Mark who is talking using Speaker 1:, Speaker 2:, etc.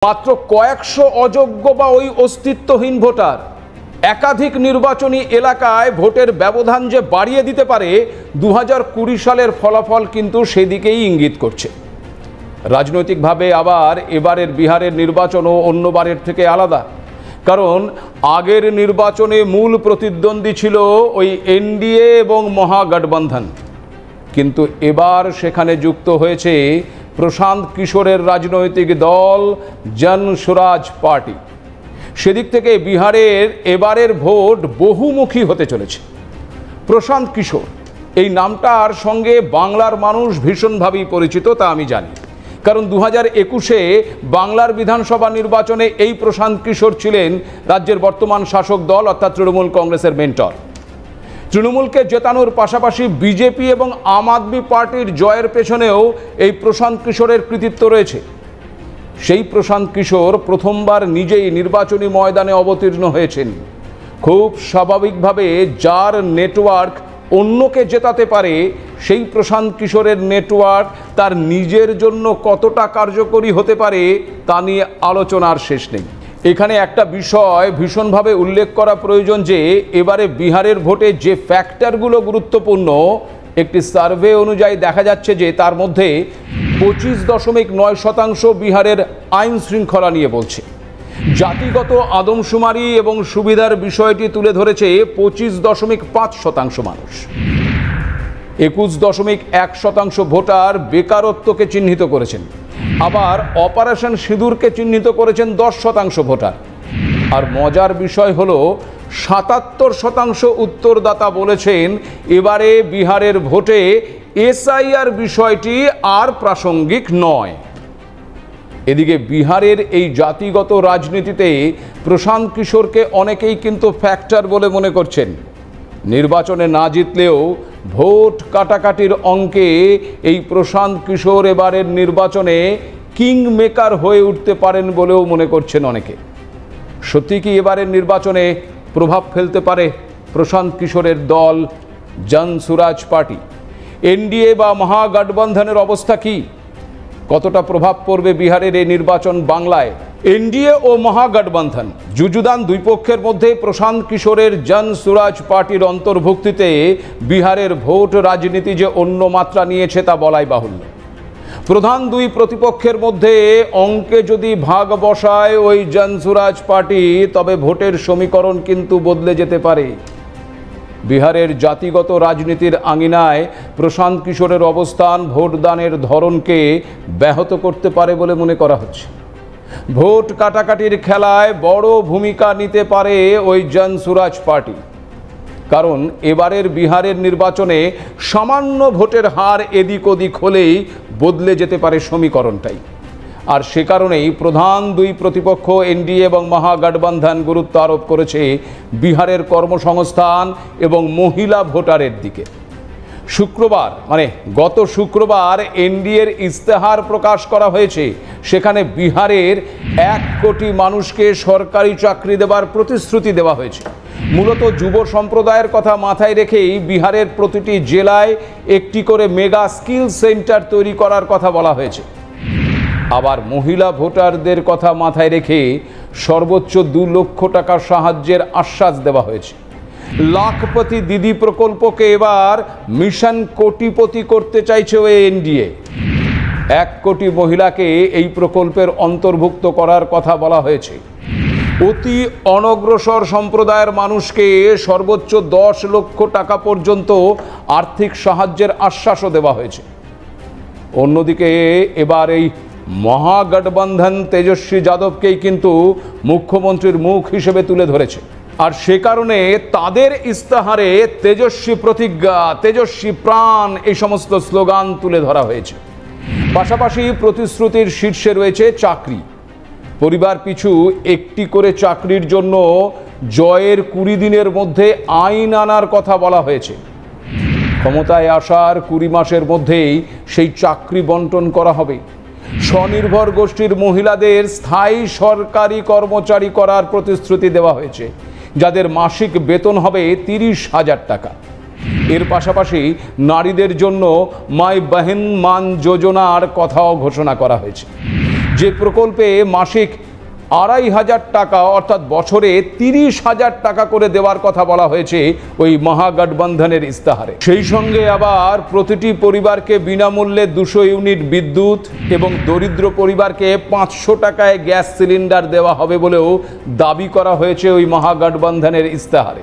Speaker 1: মাত্র কয়েকশো অযোগ্য বা ওই অস্তিত্বহীন ভোটার একাধিক নির্বাচনী এলাকায় ভোটের ব্যবধান যে বাড়িয়ে দিতে পারে 2020 সালের ফলাফল কিন্তু সেদিকেই ইঙ্গিত করছে। রাজনৈতিকভাবে আবার এবারের বিহারের নির্বাচনও অন্যবারের থেকে আলাদা, কারণ আগের নির্বাচনে মূল প্রতিদ্বন্দ্বী ছিল ওই এনডিএ এবং মহাগঠবন্ধন, কিন্তু এবার সেখানে যুক্ত হয়েছে প্রশান্ত কিশোরের রাজনৈতিক দল জনসুরাজ পার্টি। সেদিক থেকে বিহারের এবারের ভোট বহুমুখী হতে চলেছে। প্রশান্ত কিশোর এই নামটার সঙ্গে বাংলার মানুষ ভীষণভাবেই পরিচিত, তা আমি জানি, কারণ 2021-এ বাংলার বিধানসভা নির্বাচনে এই প্রশান্ত কিশোর ছিলেন রাজ্যের বর্তমান শাসক দল অর্থাৎ তৃণমূল কংগ্রেসের মেন্টর। তৃণমূলকে জেতানোর পাশাপাশি বিজেপি এবং আম আদমি পার্টির জয়ের পেছনেও এই প্রশান্ত কিশোরের কৃতিত্ব রয়েছে। সেই প্রশান্ত কিশোর প্রথমবার নিজেই নির্বাচনী ময়দানে অবতীর্ণ হয়েছেন। খুব স্বাভাবিকভাবে যার নেটওয়ার্ক অন্যকে জেতাতে পারে, সেই প্রশান্ত কিশোরের নেটওয়ার্ক তার নিজের জন্য কতটা কার্যকরী হতে পারে তা নিয়ে আলোচনার শেষ নেই। এখানে একটা বিষয় ভীষণভাবে উল্লেখ করা প্রয়োজন যে এবারে বিহারের ভোটে যে ফ্যাক্টরগুলো গুরুত্বপূর্ণ, একটি সার্ভে অনুযায়ী দেখা যাচ্ছে যে তার মধ্যে 25.9% বিহারের আইন শৃঙ্খলা নিয়ে বলছে। জাতিগত আদমশুমারি এবং সুবিধার বিষয়টি তুলে ধরেছে 25.5% মানুষ। 21.1% ভোটার বেকারত্বকে চিহ্নিত করেছেন। আবার অপারেশন সিঁদুরকে চিহ্নিত করেছেন 10% ভোটার। আর মজার বিষয় হলো 77% উত্তরদাতা বলেছেন এবারে বিহারের ভোটে এসআইআর বিষয়টি আর প্রাসঙ্গিক নয়। এদিকে বিহারের এই জাতিগত রাজনীতিতে প্রশান্ত কিশোরকে অনেকেই কিন্তু ফ্যাক্টর বলে মনে করছেন। নির্বাচনে না জিতলেও ভোট কাটাকাটির অঙ্কে এই প্রশান্ত কিশোর এবারের নির্বাচনে কিং মেকার হয়ে উঠতে পারেন বলেও মনে করছেন অনেকে। সত্যি কি এবারের নির্বাচনে প্রভাব ফেলতে পারে প্রশান্ত কিশোরের দল জনসুরাজ পার্টি? এনডিএ বা মহাগঠবন্ধনের অবস্থা কি? কতটা প্রভাব পড়বে বিহারের এই নির্বাচন বাংলায়? এনডিএ ও মহাগঠবন্ধন যুযুদান দুই পক্ষের মধ্যে প্রশান্ত কিশোরের জনসুরাজ পার্টির অন্তর্ভুক্তিতে বিহারের ভোট রাজনীতি যে অন্য মাত্রা নিয়েছে তা বলাই বাহুল্য। প্রধান দুই প্রতিপক্ষের মধ্যে অঙ্কে যদি ভাগ বসায় ওই জনসুরাজ পার্টি, তবে ভোটের সমীকরণ কিন্তু বদলে যেতে পারে। বিহারের জাতিগত রাজনীতির আঙিনায় প্রশান্ত কিশোরের অবস্থান ভোটদানের ধরনকে ব্যাহত করতে পারে বলে মনে করা হচ্ছে। ভোট কাটাকাটির খেলায় বড় ভূমিকা নিতে পারে ওই জনসুরাজ পার্টি, কারণ এবারের বিহারের নির্বাচনে সামান্য ভোটের হার এদিক ওদিক হলেই বদলে যেতে পারে সমীকরণটাই। আর সে কারণেই প্রধান দুই প্রতিপক্ষ এনডিএ এবং মহাগঠবন্ধন গুরুত্ব আরোপ করেছে বিহারের কর্মসংস্থান এবং মহিলা ভোটারের দিকে। শুক্রবার গত শুক্রবার এনডিএর ইস্তেহার প্রকাশ করা হয়েছে। সেখানে বিহারের 1 কোটি মানুষকে সরকারি চাকরি দেওয়ার প্রতিশ্রুতি দেওয়া হয়েছে। মূলত যুব সম্প্রদায়ের কথা মাথায় রেখেই বিহারের প্রতিটি জেলায় একটি করে মেগা স্কিল সেন্টার তৈরি করার কথা বলা হয়েছে। আবার মহিলা ভোটারদের কথা মাথায় রেখে সর্বোচ্চ 2 লক্ষ টাকা সাহায্যের আশ্বাস দেওয়া হয়েছে। লাখপতি দিদি প্রকল্পকে এবার মিশন কোটিপতি করতে চাইছে ওই এনডিএ। 1 কোটি মহিলাকে এই প্রকল্পের অন্তর্ভুক্ত করার কথা বলা হয়েছে। অতি অনগ্রসর সম্প্রদায়ের মানুষকে সর্বোচ্চ 10 লক্ষ টাকা পর্যন্ত আর্থিক সাহায্যের আশ্বাসও দেওয়া হয়েছে। অন্যদিকে এবার এই মহাগঠবন্ধন তেজস্বী যাদবকেই কিন্তু মুখ্যমন্ত্রীর মুখ হিসেবে তুলে ধরেছে। আর সে কারণে তাদের ইস্তাহারে তেজস্বী প্রতিজ্ঞা, তেজস্বী প্রাণ এই সমস্ত স্লোগান তুলে ধরা হয়েছে। পাশাপাশি প্রতিশ্রুতির শীর্ষে রয়েছে চাকরি। পরিবার পিছু একটি করে চাকরির জন্য জয়ের 20 দিনের মধ্যে আইন আনার কথা বলা হয়েছে। ক্ষমতায় আসার 20 মাসের মধ্যেই সেই চাকরি বন্টন করা হবে। স্বনির্ভর গোষ্ঠীর মহিলাদের স্থায়ী সরকারি কর্মচারী করার প্রতিশ্রুতি দেওয়া হয়েছে, যাদের মাসিক বেতন হবে 30,000 টাকা। এর পাশাপাশি নারীদের জন্য মাই বহন মান যোজনার কথাও ঘোষণা করা হয়েছে। যে প্রকল্পে মাসিক ২৫০০ টাকা অর্থাৎ বছরে ৩০,০০০ টাকা করে দেওয়ার কথা বলা হয়েছে ওই মহাগঠবন্ধনের ইস্তাহারে। সেই সঙ্গে আবার প্রতিটি পরিবারকে বিনামূল্যে ২০০ ইউনিট বিদ্যুৎ এবং দরিদ্র পরিবারকে ৫০০ টাকায় গ্যাস সিলিন্ডার দেওয়া হবে বলেও দাবি করা হয়েছে ওই মহাগঠবন্ধনের ইস্তাহারে।